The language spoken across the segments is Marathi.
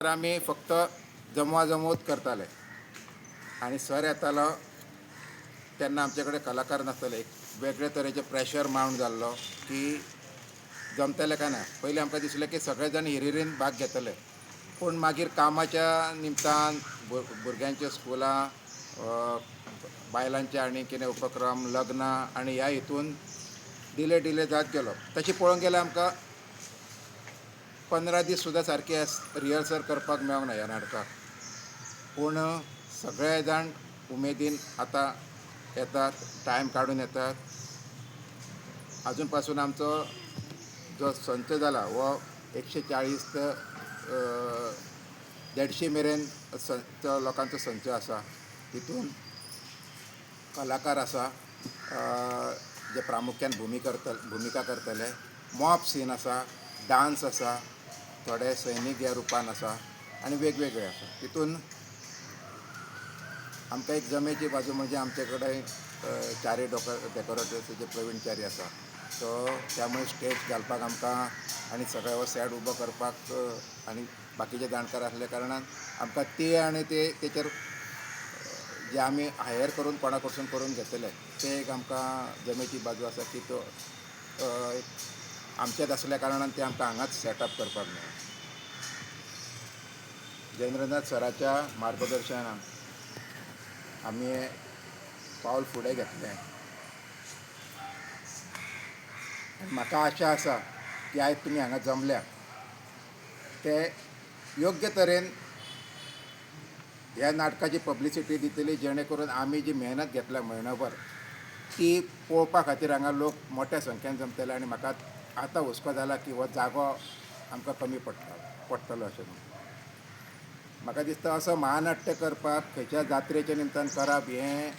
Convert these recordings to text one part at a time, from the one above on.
तर आम्ही फक्त जमवाजमवत करताले आणि सर येतालो तेन्ना आमचे कडेन कलाकार नासताले. एक वेगळे तरेचे प्रेशर मावंट जाल्लो की जमतलें काय ना. पयलीं आमकां दिसलें की सगळे जाण हिरिरीन भाग घेतले, पूण मागीर कामाच्या निमतान भुरग्यांच्या स्कुलां, बायलांचे आनी कितें उपक्रम, लग्नां आनी ह्या हितून डिले जात गेलो. तशें पळोवंक गेल्यार आमकां 15 दीस सुद्दां सारके रिहर्सल करपाक मेळोंक ना ह्या नाटकाक. पूण सगळे जाण उमेदीन आतां येतात, टायम काडून येतात. अजून पासून आमचो जो संच जाला हो 140 ते 150 मेरेन लोकांचो संच आसा. तितून कलाकार आसा जे प्रामुख्यान भुमिका करतले, मॉप सीन आसा, डान्स आसा, थोडे सैनीक ह्या रुपान आसा आनी वेगवेगळे आसा. तितून आमकां एक जमेची बाजू म्हणजे आमचे कडेन चारी डेकोरेटर्साचे प्रवीण च्यारी आसा. सो त्यामुळे स्टेज घालपाक आमकां आनी सगळे हो सेट उबो करपाक आनी बाकीचे जाणकार आसल्या कारणान आमकां ते आनी तेचेर जे आमी हायर करून कोणा कडसून करून घेतले ते एक आमकां जमेची बाजू आसा की तो आमचेच आसल्या कारणान ते आमकां हांगाच सेटअप करपाक मेळ्ळा. जयेंद्रनाथ सराच्या मार्गदर्शनान आमी पावल फुडें घेतलें. म्हाका आशा आसा की आयज तुमी हांगा जमल्या ते योग्य तरेन ह्या नाटकाची पब्लिसिटी दितली, जेणे करून आमी जी मेहनत घेतल्या म्हयनोभर ती पळोवपा खातीर हांगा लोक मोठ्या संख्येन जमतले. आनी म्हाका आतां हुस्को जाला की हो जागो आमकां कमी पडटलो अशें म्हणून. म्हाका दिसता असो महानाट्य करपाक खंयच्या जात्रेच्या निमतान करप हें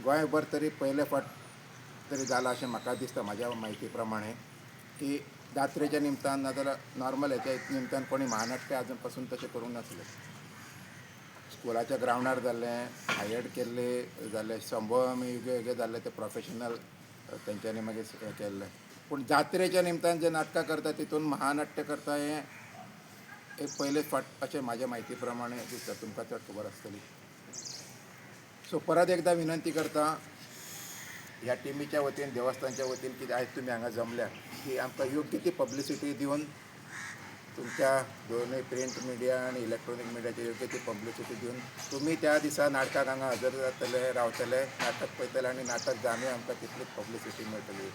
गोंयभर तरी पयले फावट तरी जाला अशें म्हाका दिसता. म्हाज्या म्हायती प्रमाणे की जात्रेच्या निमतान नाजाल्यार नॉर्मल हेच्या निमतान कोणी महानाट्य आजून पासून तशें करूंक नासलें. स्कुलाच्या ग्रावंडार जाल्लें, हायर्ड केल्ले जाल्ले, संभव वेगळे जाल्ले ते प्रोफेशनल तेंच्यांनी मागीर हें केल्लें. पूण जात्रेच्या निमतान जे नाटकां करता तितून महानाट्य करता हें एक पयलेच फावट अशें म्हाज्या म्हायती प्रमाणे दिसता. तुमकां चड खबर आसतली. सो परत एकदां विनंती करता ह्या टिमीच्या वतीन, देवस्थानच्या वतीन, की आयज तुमी हांगा जमल्या की आमकां योग्य ती पब्लिसिटी दिवन तुमच्या दोनूय प्रिंट मिडिया आनी इलेक्ट्रॉनीक मिडियाची योग्य ती पब्लिसिटी दिवन तुमी त्या दिसा नाटकाक हांगा हजर जातले, रावतले, नाटक पळयतले आनी नाटक जावंदी आमकां तितलीच पब्लिसिटी मेळटली.